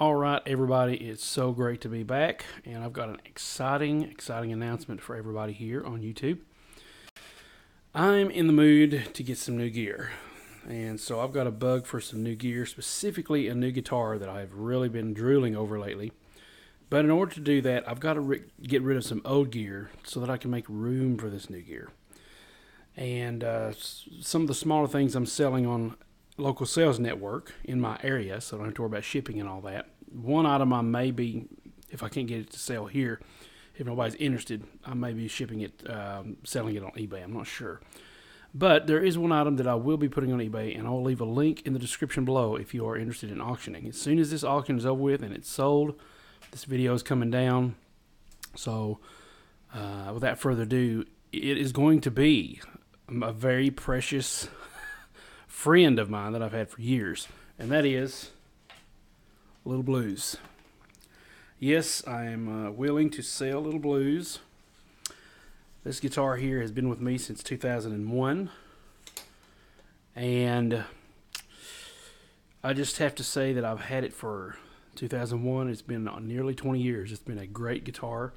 All right, everybody, it's so great to be back, and I've got an exciting announcement for everybody here on YouTube. I'm in the mood to get some new gear, and so I've got a bug for some new gear, specifically a new guitar that I've really been drooling over lately. But in order to do that, I've got to get rid of some old gear so that I can make room for this new gear. And some of the smaller things I'm selling on local sales network in my area, so I don't have to worry about shipping and all that. One item I may be, if I can't get it to sell here, if nobody's interested, I may be shipping it, selling it on eBay. I'm not sure. But there is one item that I will be putting on eBay, and I'll leave a link in the description below if you are interested in auctioning. As soon as this auction is over with and it's sold, this video is coming down. So without further ado, it is going to be a very precious friend of mine that I've had for years, and that is Lil Blues. Yes, I am willing to sell Lil Blues. This guitar here has been with me since 2001, and I just have to say that I've had it for 2001. It's been nearly 20 years. It's been a great guitar.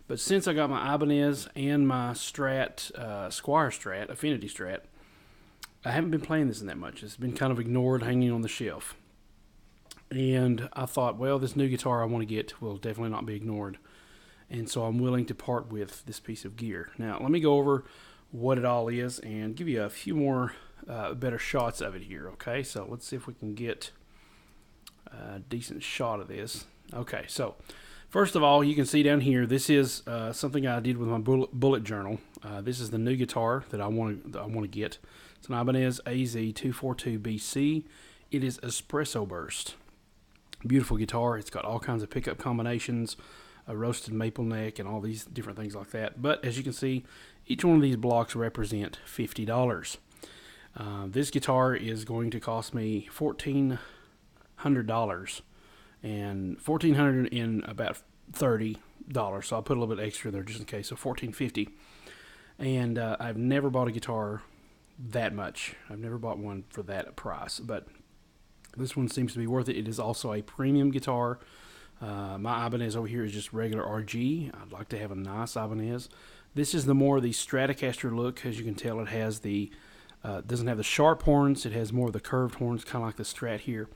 But since I got my Ibanez and my Strat, Squire Strat, Affinity Strat, I haven't been playing this in that much. It's been kind of ignored, hanging on the shelf. And I thought, well, this new guitar I want to get will definitely not be ignored. And so I'm willing to part with this piece of gear. Now, let me go over what it all is and give you a few more better shots of it here, okay? So let's see if we can get a decent shot of this. Okay, so first of all, you can see down here, this is something I did with my bullet journal. This is the new guitar that I want to get. It's an Ibanez AZ242BC. It is espresso burst. Beautiful guitar. It's got all kinds of pickup combinations, a roasted maple neck, and all these different things like that. But as you can see, each one of these blocks represent $50. This guitar is going to cost me $1,400, and $1,400 in about $30. So I'll put a little bit extra there just in case. So $1,450. And I've never bought a guitar that much. I've never bought one for that price, but this one seems to be worth it. It is also a premium guitar. My Ibanez over here is just regular RG. I'd like to have a nice Ibanez. This is the more the Stratocaster look. As you can tell, it has the doesn't have the sharp horns. It has more of the curved horns, kind of like the Strat here.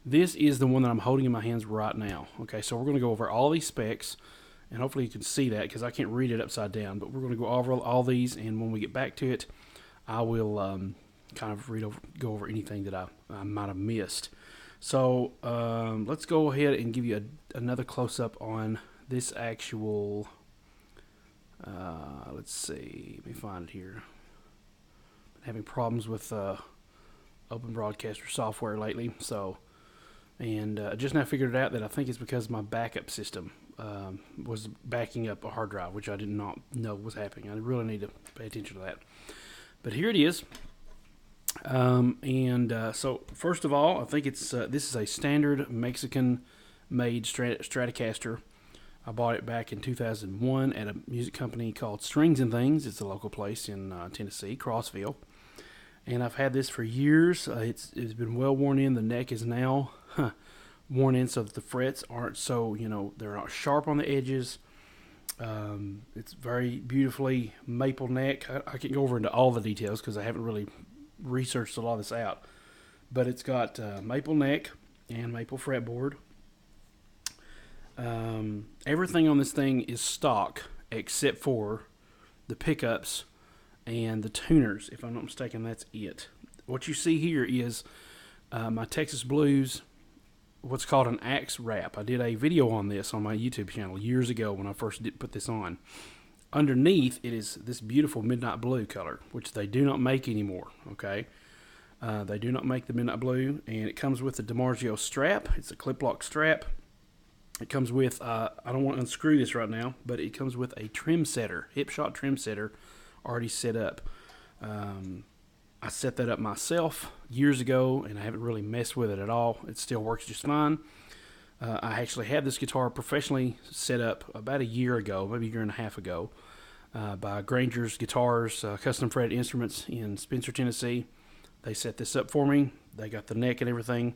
This is the one that I'm holding in my hands right now. Okay, so we're going to go over all these specs, and hopefully you can see that because I can't read it upside down. But we're going to go over all these, and when we get back to it, I will kind of go over anything that I might have missed. So let's go ahead and give you another close-up on this actual, let's see, let me find it here. Been having problems with Open Broadcaster software lately, so, and just now figured it out that I think it's because my backup system was backing up a hard drive, which I did not know was happening. I really need to pay attention to that. But here it is. So first of all, I think it's this is a standard Mexican-made Stratocaster. I bought it back in 2001 at a music company called Strings and Things. It's a local place in Tennessee, Crossville. And I've had this for years. It's been well worn in. The neck is now worn in so that the frets aren't so, they're not sharp on the edges. It's very beautifully maple neck. I can't go over into all the details because I haven't really researched a lot of this out. But it's got maple neck and maple fretboard. Everything on this thing is stock except for the pickups and the tuners. If I'm not mistaken, that's it. What you see here is my Texas Blues, what's called an axe wrap. I did a video on this on my YouTube channel years ago when I first put this on. Underneath, it is this beautiful midnight blue color, which they do not make anymore, okay? They do not make the midnight blue, and it comes with the DiMarzio strap. It's a clip-lock strap. It comes with, I don't want to unscrew this right now, but it comes with a trim setter, hip shot trim setter, already set up. I set that up myself years ago, and I haven't really messed with it at all. It still works just fine. I actually had this guitar professionally set up about a year ago, maybe a year and a half ago, by Granger's Guitars, Custom Fretted Instruments in Spencer, Tennessee. They set this up for me. They got the neck and everything.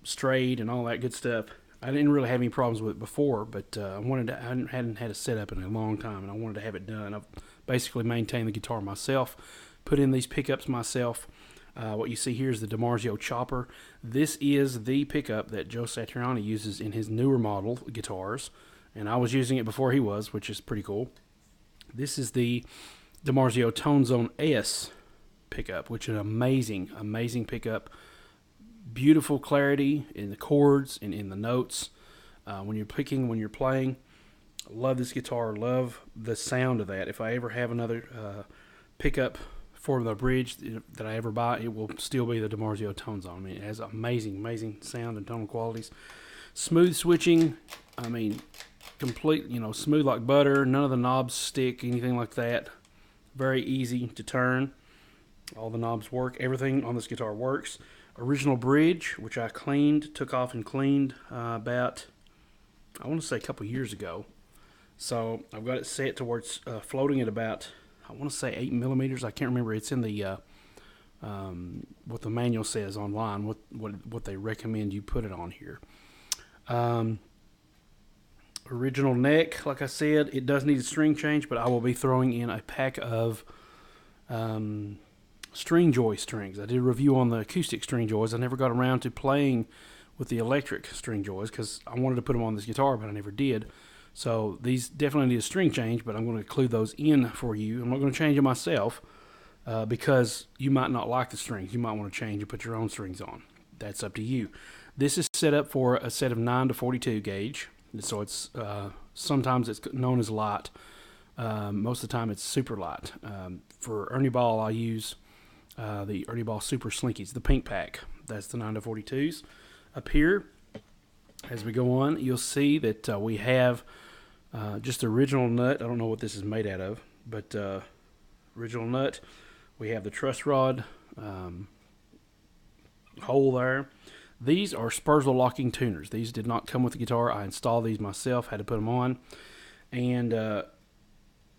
strayed and all that good stuff. I didn't really have any problems with it before, but I hadn't had a setup in a long time, and I wanted to have it done. I've basically maintained the guitar myself, put in these pickups myself. What you see here is the DiMarzio Chopper. This is the pickup that Joe Satriani uses in his newer model guitars, and I was using it before he was, which is pretty cool. This is the DiMarzio Tone Zone S pickup, which is an amazing, amazing pickup. Beautiful clarity in the chords and in the notes. When you're picking, when you're playing, love this guitar. Love the sound of that. If I ever have another pickup for the bridge that I ever buy, it will still be the DiMarzio Tone Zone. I mean, it has amazing, amazing sound and tonal qualities. Smooth switching. I mean, complete, smooth like butter. None of the knobs stick, anything like that. Very easy to turn. All the knobs work. Everything on this guitar works. Original bridge, which I took off and cleaned about, I want to say a couple years ago. So I've got it set towards floating at about, I want to say 8 millimeters. I can't remember. It's in the what the manual says online. What they recommend you put it on here. Original neck, like I said, it does need a string change, but I will be throwing in a pack of string joy strings. I did a review on the acoustic string joys. I never got around to playing with the electric string joys because I wanted to put them on this guitar, but I never did. So these definitely need a string change, but I'm going to include those in for you. I'm not going to change them myself because you might not like the strings. You might want to change and put your own strings on. That's up to you. This is set up for a set of 9 to 42 gauge. So it's sometimes it's known as light. Most of the time it's super light. For Ernie Ball, I use the Ernie Ball Super Slinkies, the pink pack. That's the 9 to 42s. Up here, as we go on, you'll see that we have just the original nut. I don't know what this is made out of, but original nut. We have the truss rod hole there. These are Spurzle locking tuners. These did not come with the guitar. I installed these myself, had to put them on. And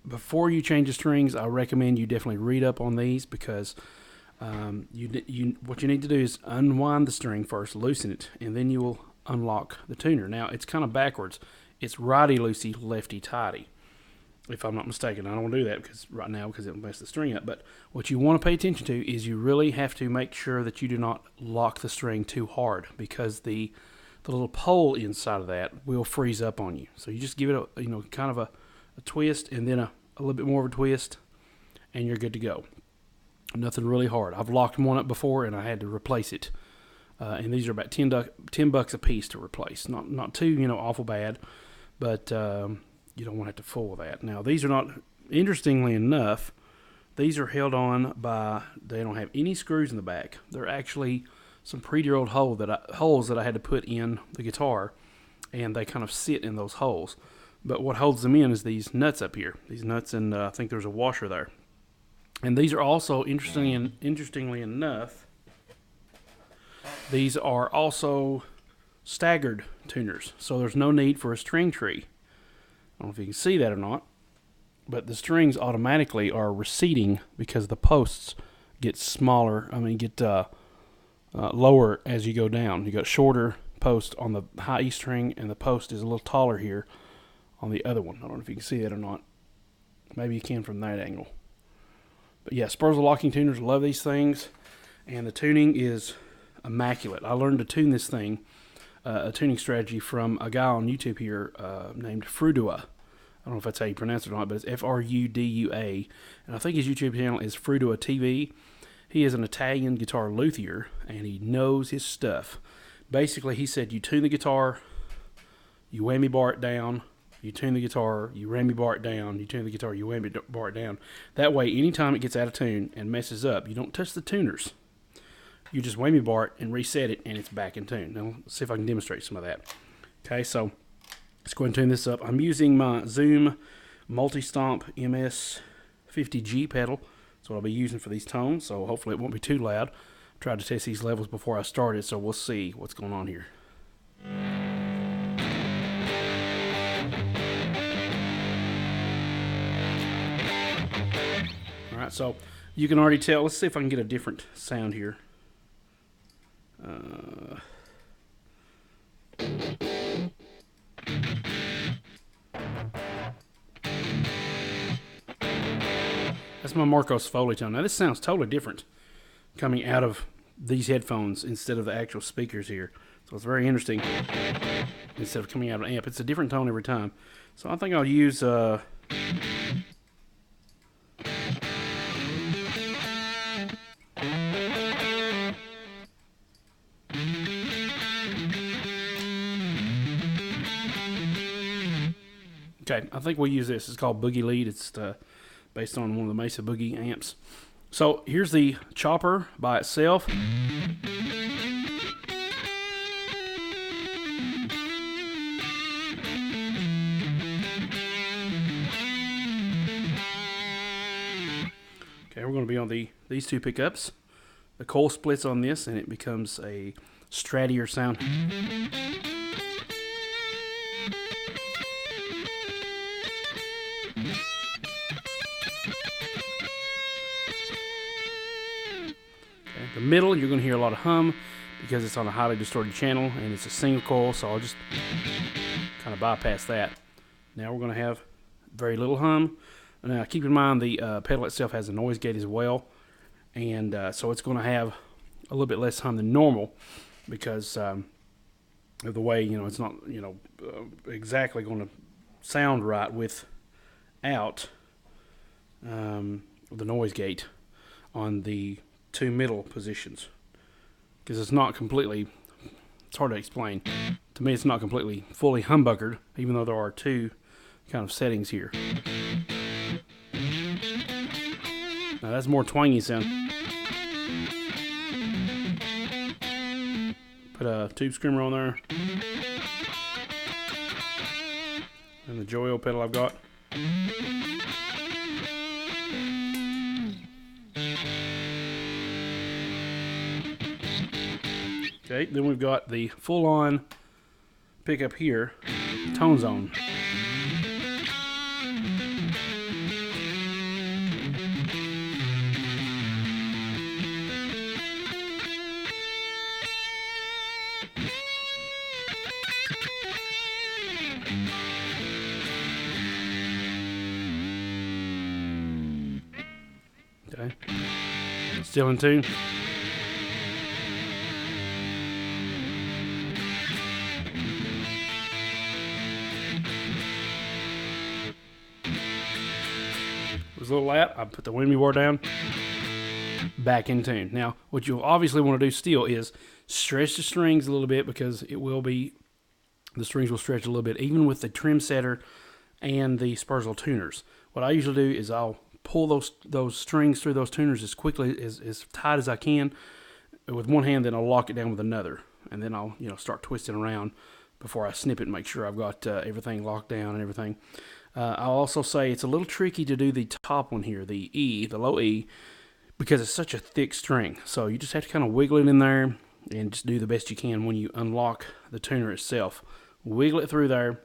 before you change the strings, I recommend you definitely read up on these because what you need to do is unwind the string first, loosen it, and then you will unlock the tuner. Now, it's kind of backwards. It's righty-loosey, lefty-tighty, if I'm not mistaken. I don't want to do that right now because it'll mess the string up. But what you want to pay attention to is you really have to make sure that you do not lock the string too hard because the little pole inside of that will freeze up on you. So you just give it a kind of a twist and then a little bit more of a twist, and you're good to go. Nothing really hard. I've locked one up before and I had to replace it. And these are about $10 a piece to replace. Not too awful bad, but you don't want to have to fool with that. Now these are not. Interestingly enough, these are held on by. They don't have any screws in the back. They're actually some pre-drilled holes that I had to put in the guitar, and they kind of sit in those holes. But what holds them in is these nuts up here. These nuts, and I think there's a washer there. And these are also, interestingly enough, these are also staggered tuners. So there's no need for a string tree. I don't know if you can see that or not, but the strings automatically are receding because the posts get smaller. Get lower as you go down. You got shorter post on the high E string, and the post is a little taller here on the other one. I don't know if you can see that or not. Maybe you can from that angle. But yeah, Spurzle locking tuners, love these things, and the tuning is immaculate. I learned to tune this thing, a tuning strategy from a guy on YouTube here named Frudua. I don't know if that's how you pronounce it or not, but it's F-R-U-D-U-A, and I think his YouTube channel is Frudua TV. He is an Italian guitar luthier, and he knows his stuff. Basically, he said you tune the guitar, you whammy bar it down, you tune the guitar, you whammy bar it down, you tune the guitar, you whammy bar it down. That way, anytime it gets out of tune and messes up, you don't touch the tuners. You just whammy bar it and reset it, and it's back in tune. Now, let's see if I can demonstrate some of that. Okay, so let's go ahead and tune this up. I'm using my Zoom Multi-Stomp MS50G pedal. That's what I'll be using for these tones, so hopefully it won't be too loud. I tried to test these levels before I started, so we'll see what's going on here. Alright, so you can already tell. Let's see if I can get a different sound here. That's my Marcos Foley tone. Now this sounds totally different coming out of these headphones instead of the actual speakers here. So it's very interesting. Instead of coming out of an amp, it's a different tone every time. So I think I'll use okay, I think we'll use this. It's called Boogie Lead. It's based on one of the Mesa Boogie amps. So here's the Chopper by itself. Okay, we're going to be on these two pickups. The Coil splits on this, and it becomes a strattier sound. The middle, you're going to hear a lot of hum because it's on a highly distorted channel and it's a single coil, so I'll just kind of bypass that. Now we're going to have very little hum. Now keep in mind the pedal itself has a noise gate as well, and so it's going to have a little bit less hum than normal because of the way, it's not exactly going to sound right without the noise gate on the two middle positions, because it's not completely, it's hard to explain. To me, it's not completely fully humbuckered, even though there are two kind of settings here. Now that's more twangy sound. Put a tube screamer on there, and the Joyo pedal I've got. Okay, then we've got the full-on pickup here, tone zone. Okay, still in tune. Was a little loud. I put the whammy bar down, back in tune. Now, what you'll obviously want to do still is stretch the strings a little bit, because the strings will stretch a little bit, even with the trim setter and the Spurzal tuners. What I usually do is I'll pull those strings through those tuners as quickly, as tight as I can with one hand, then I'll lock it down with another, and then I'll start twisting around before I snip it and make sure I've got everything locked down and everything. I'll also say it's a little tricky to do the top one here, the E, the low E, because it's such a thick string. So you just have to kind of wiggle it in there and just do the best you can when you unlock the tuner itself. Wiggle it through there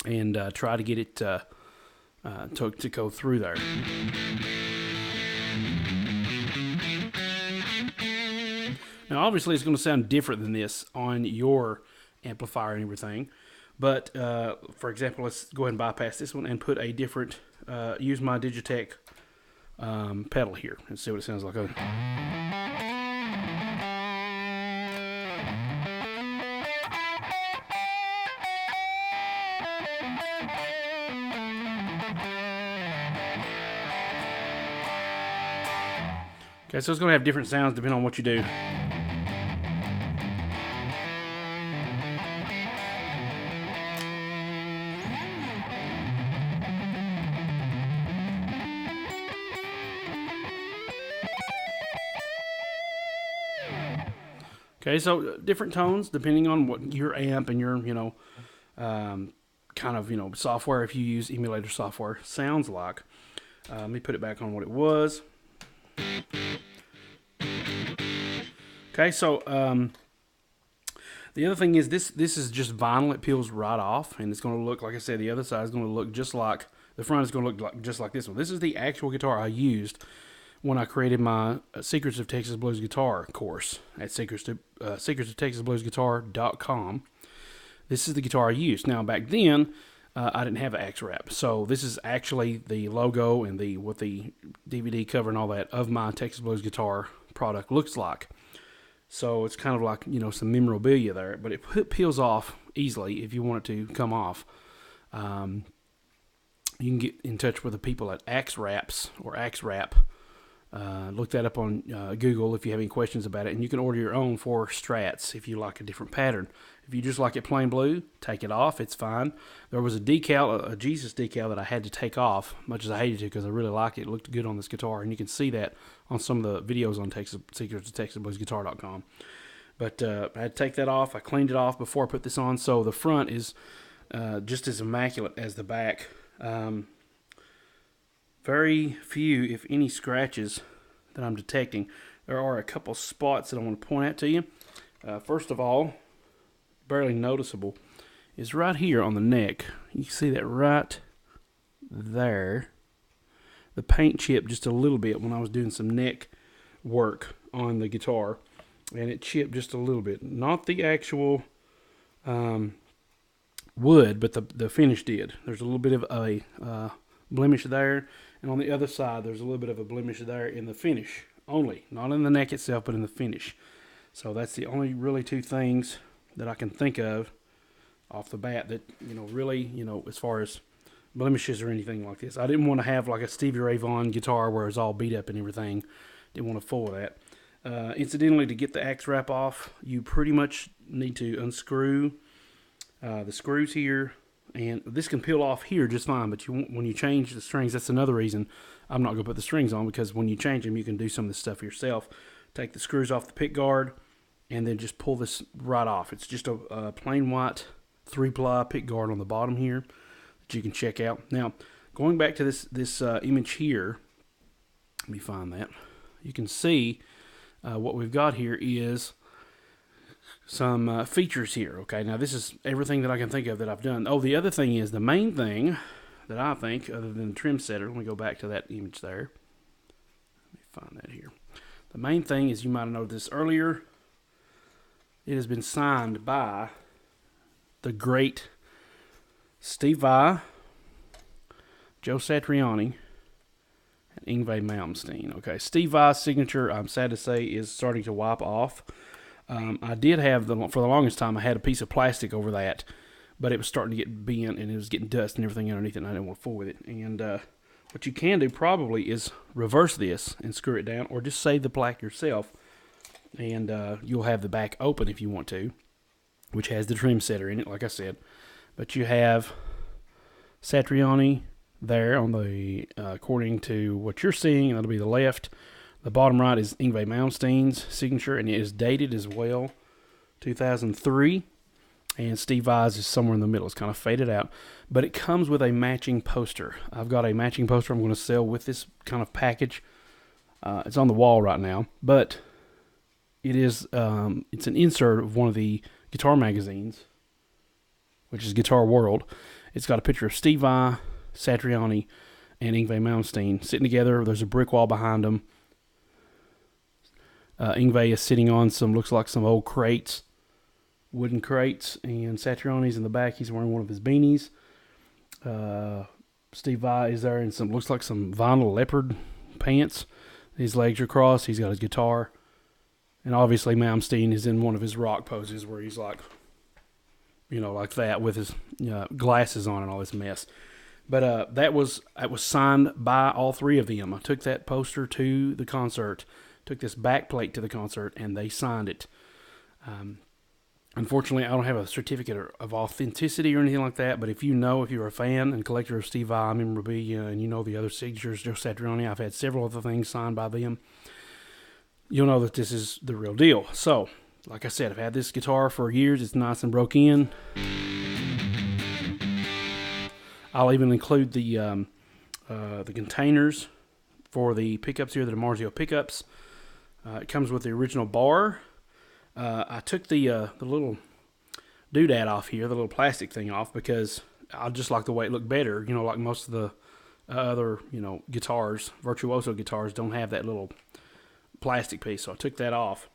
and try to get it to go through there. Now obviously it's going to sound different than this on your amplifier and everything. But, for example, let's go ahead and bypass this one and put a different, use my Digitech pedal here and see what it sounds like. Okay, so it's going to have different sounds depending on what you do. Okay, so different tones depending on what your amp and your, kind of, software, if you use emulator software, sounds like. Let me put it back on what it was. Okay, so the other thing is this is just vinyl. It peels right off, and it's going to look, like I said, the other side is going to look just like, the front is going to look just like this one. This is the actual guitar I used when I created my Secrets of Texas Blues Guitar course at secretsofTexasBluesGuitar.com. This is the guitar I used. Now, back then, I didn't have an axe wrap. So this is actually the logo and what the DVD cover and all that of my Texas Blues guitar product looks like. So it's kind of like, you know, some memorabilia there, but it peels off easily if you want it to come off. You can get in touch with the people at Axe Wraps or Axe Wrap. Look that up on Google if you have any questions about it, and you can order your own for Strats if you like a different pattern. If you just like it plain blue, take it off. It's fine. There was a decal, a Jesus decal that I had to take off, much as I hated to because I really like it. It looked good on this guitar, and you can see that on some of the videos on Secrets of TexasBluesGuitar.com. But I had to take that off. I cleaned it off before I put this on, so the front is just as immaculate as the back. Very few, if any, scratches that I'm detecting. There are a couple spots that I want to point out to you. First of all, barely noticeable, is right here on the neck. You can see that right there. The paint chipped just a little bit when I was doing some neck work on the guitar, and it chipped just a little bit. Not the actual wood, but the finish did. There's a little bit of a blemish there, and on the other side there's a little bit of a blemish there in the finish only, not in the neck itself, but in the finish. So that's the only really two things that I can think of off the bat that, you know, really, you know, as far as blemishes or anything like this. I didn't want to have like a Stevie Ray Vaughan guitar where it's all beat up and everything. Didn't want to fool that. Incidentally, to get the axe wrap off, you pretty much need to unscrew the screws here, and this can peel off here just fine, but when you change the strings, that's another reason I'm not going to put the strings on, because when you change them, you can do some of this stuff yourself. Take the screws off the pick guard, and then just pull this right off. It's just a plain white 3-ply pick guard on the bottom here that you can check out. Now, going back to this image here, let me find that. You can see what we've got here is some features here. Okay, now this is everything that I can think of that I've done. Oh, the other thing is, the main thing that I think, other than the trim setter, let me go back to that image there. Let me find that here. The main thing is, you might have noticed this earlier, it has been signed by the great Steve Vai, Joe Satriani, and Yngwie Malmsteen. Okay, Steve Vai's signature, I'm sad to say, is starting to wipe off. I did have, for the longest time, I had a piece of plastic over that, but it was starting to get bent, and it was getting dust and everything underneath it, and I didn't want to fool with it. And what you can do probably is reverse this and screw it down, or just save the plaque yourself, and you'll have the back open if you want to, which has the trim setter in it, like I said. But you have Satriani there on the, according to what you're seeing, that'll be the left. The bottom right is Yngwie Malmsteen's signature, and it is dated as well, 2003. And Steve Vai's is somewhere in the middle. It's kind of faded out. But it comes with a matching poster. I've got a matching poster I'm going to sell with this kind of package. It's on the wall right now. But it is it's an insert of one of the guitar magazines, which is Guitar World. It's got a picture of Steve Vai, Satriani, and Yngwie Malmsteen sitting together. There's a brick wall behind them. Yngwie is sitting on looks like some old crates, wooden crates, and Satriani's in the back. He's wearing one of his beanies. Steve Vai is there in looks like some vinyl leopard pants. His legs are crossed. He's got his guitar. And obviously Malmsteen is in one of his rock poses where he's like, you know, like that with his glasses on and all this mess. But that was signed by all three of them. I took that poster to the concert, took this back plate to the concert, and they signed it. Unfortunately, I don't have a certificate of authenticity or anything like that, but if you're a fan and collector of Steve Vai memorabilia, and you know the other signatures, Joe Satriani, I've had several other things signed by them, you'll know that this is the real deal. So, like I said, I've had this guitar for years. It's nice and broke in. I'll even include the containers for the pickups here, the DiMarzio pickups. It comes with the original bar. I took the little doodad off here, the little plastic thing off, because I just like the way it looked better. You know, like most of the other, guitars, virtuoso guitars, don't have that little plastic piece. So I took that off.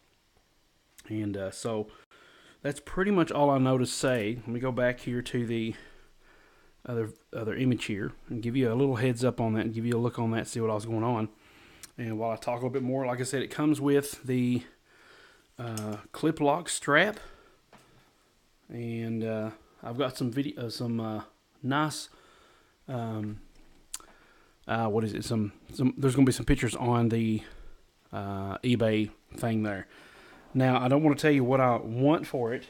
And so that's pretty much all I know to say. Let me go back here to the other image here and give you a little heads up on that and give you a look on that, see what else going on. And while I talk a little bit more, like I said, it comes with the clip lock strap, and I've got some nice what is it? Some there's going to be some pictures on the eBay thing there. Now I don't want to tell you what I want for it.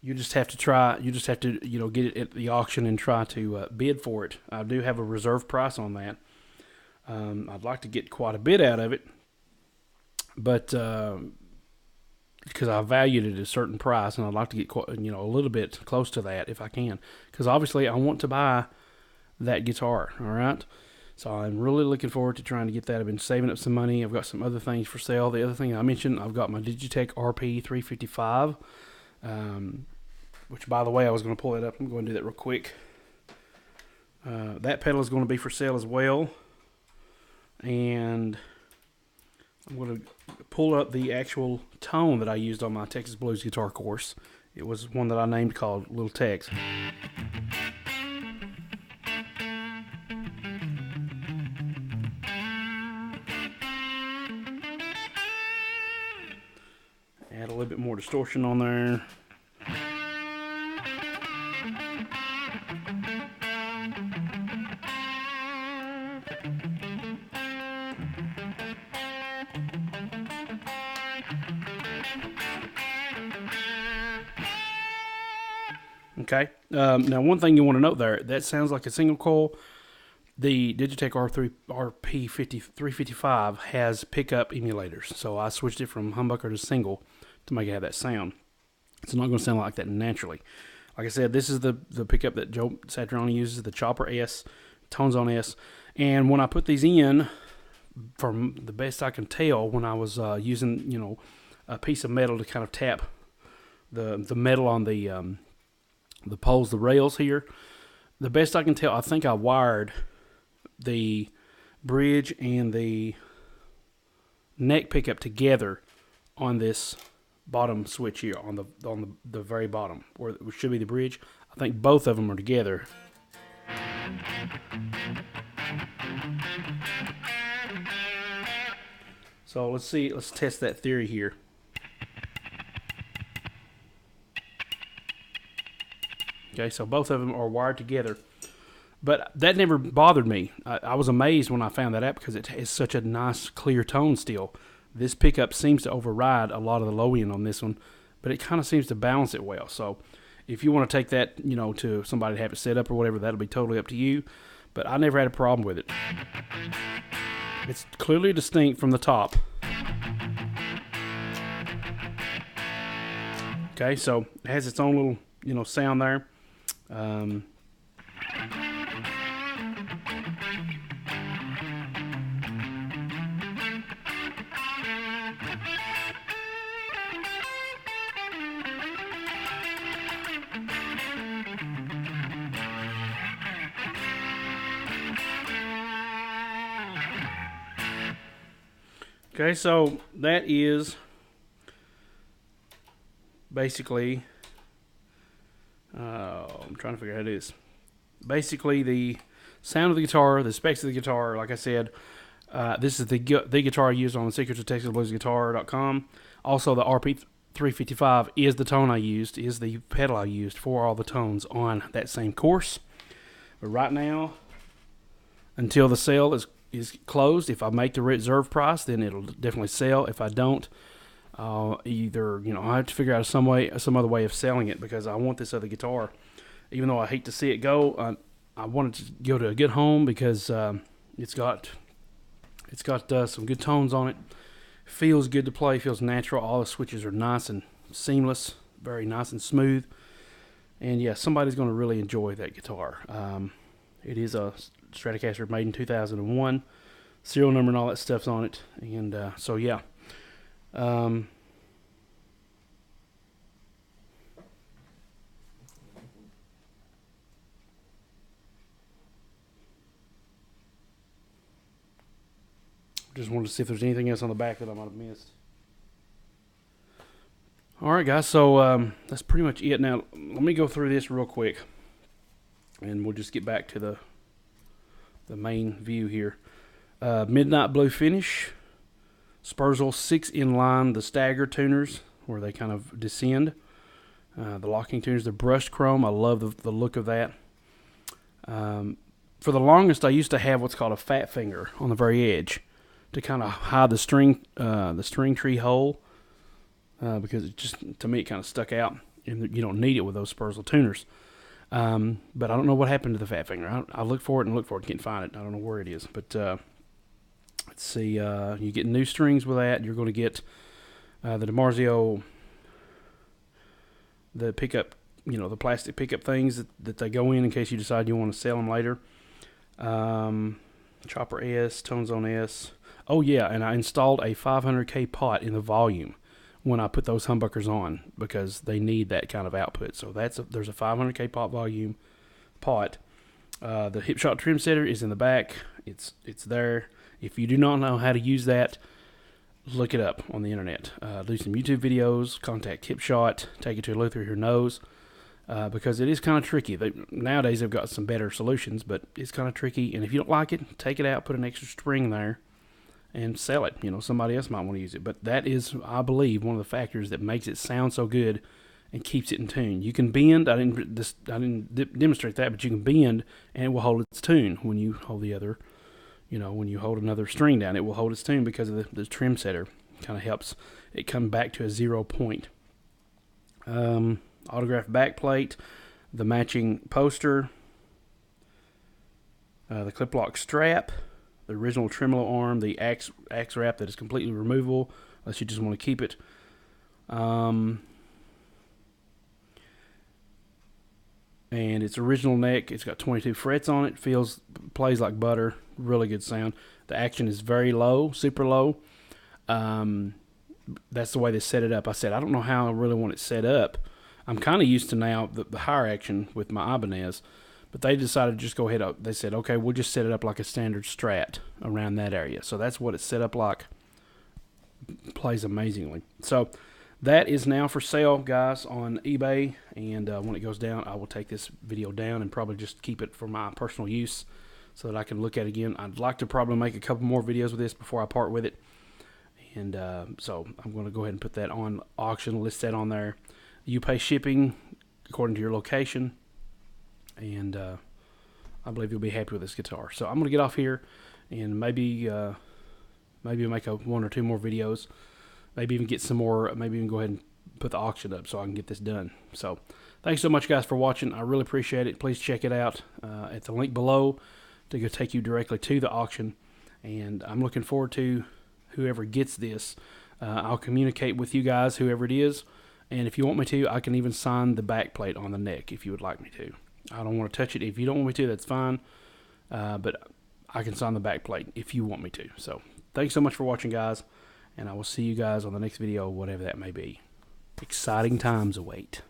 You just have to try. You just have to get it at the auction and try to bid for it. I do have a reserve price on that. I'd like to get quite a bit out of it, but because I valued it at a certain price, and I'd like to get a little bit close to that if I can, because obviously I want to buy that guitar. All right, so I'm really looking forward to trying to get that. I've been saving up some money. I've got some other things for sale. The other thing I mentioned, I've got my Digitech RP 355, which, by the way, I was going to pull it up. I'm going to do that real quick. That pedal is going to be for sale as well. And I'm going to pull up the actual tone that I used on my Texas Blues guitar course. It was one that I named called Little Tex. Add a little bit more distortion on there. Okay. Now, one thing you want to note there, that sounds like a single coil. The Digitech RP 355 has pickup emulators, so I switched it from humbucker to single to make it have that sound. It's not going to sound like that naturally. Like I said, this is the pickup that Joe Satriani uses, the Chopper S, Tones on S. And when I put these in, from the best I can tell, when I was using a piece of metal to kind of tap the metal on the poles, the rails here, the best I can tell, I think I wired the bridge and the neck pickup together on this bottom switch here, on the very bottom, where it should be the bridge. I think both of them are together. So let's test that theory here. Okay, so both of them are wired together. But that never bothered me. I was amazed when I found that out, because it has such a nice, clear tone still. This pickup seems to override a lot of the low end on this one, but it kind of seems to balance it well. So if you want to take that, to somebody to have it set up or whatever, that'll be totally up to you. But I never had a problem with it. It's clearly distinct from the top. Okay, so it has its own little, sound there. Okay, so that is basically, I'm trying to figure out how it is. Basically, the sound of the guitar, the specs of the guitar. Like I said, this is the guitar I used on the Secrets of Texas Blues Guitar.com. Also, the RP 355 is the tone I used, is the pedal I used for all the tones on that same course. But right now, until the sale is closed, if I make the reserve price, then it'll definitely sell. If I don't, either I have to figure out some other way of selling it, because I want this other guitar. Even though I hate to see it go, I want it to go to a good home, because it's got some good tones on it. Feels good to play. Feels natural. All the switches are nice and seamless, very nice and smooth. And yeah, somebody's going to really enjoy that guitar. It is a Stratocaster made in 2001. Serial number and all that stuff's on it. And so yeah. Just wanted to see if there's anything else on the back that I might have missed. Alright guys, so that's pretty much it. Now, let me go through this real quick, and we'll just get back to the main view here. Midnight Blue finish. Spurzle 6 in line, the stagger tuners, where they kind of descend. The locking tuners, the brushed chrome. I love the look of that. For the longest, I used to have what's called a fat finger on the very edge to kind of hide the string tree hole, because it just, to me, it kind of stuck out, and you don't need it with those Spurzle tuners. But I don't know what happened to the fat finger. I look for it and look for it, can't find it. I don't know where it is. But let's see. You get new strings with that. You're going to get the DiMarzio, the pickup, the plastic pickup things that they go in case you decide you want to sell them later. Chopper S, Tone Zone S. Oh yeah, and I installed a 500K pot in the volume when I put those humbuckers on, because they need that kind of output. So there's a 500K pot volume pot. The hip shot trim setter is in the back. It's there. If you do not know how to use that, look it up on the internet. Do some YouTube videos, contact Hipshot, take it to a luthier who knows, because it is kind of tricky. Nowadays they've got some better solutions, but it's kind of tricky. And if you don't like it, take it out, put an extra string there, and sell it. Somebody else might want to use it. But that is, I believe, one of the factors that makes it sound so good and keeps it in tune. You can bend. I didn't demonstrate that, but you can bend and it will hold its tune when you hold the other. When you hold another string down, it will hold its tune because of the trim setter. Kind of helps it come back to a 0 point. Autographed backplate, the matching poster, the clip lock strap, the original tremolo arm, the axe wrap that is completely removable unless you just want to keep it. And its original neck, it's got 22 frets on it, plays like butter, really good sound. The action is very low, super low. That's the way they set it up. I said, I don't know how I really want it set up. I'm kind of used to now the higher action with my Ibanez, but they decided to just go ahead. They said, okay, we'll just set it up like a standard Strat around that area. So that's what it's set up like. Plays amazingly. So that is now for sale, guys, on eBay, and when it goes down, I will take this video down and probably just keep it for my personal use so that I can look at it again. I'd like to probably make a couple more videos with this before I part with it, and so I'm going to go ahead and put that on auction, list that on there. You pay shipping according to your location, and I believe you'll be happy with this guitar. So I'm going to get off here, and maybe make one or two more videos. Maybe even get some more, maybe even go ahead and put the auction up so I can get this done. So thanks so much, guys, for watching. I really appreciate it. Please check it out at the link below to go take you directly to the auction. And I'm looking forward to whoever gets this. I'll communicate with you guys, whoever it is. And if you want me to, I can even sign the back plate on the neck if you would like me to. I don't want to touch it. If you don't want me to, that's fine. But I can sign the back plate if you want me to. So thanks so much for watching, guys. And I will see you guys on the next video, whatever that may be. Exciting times await.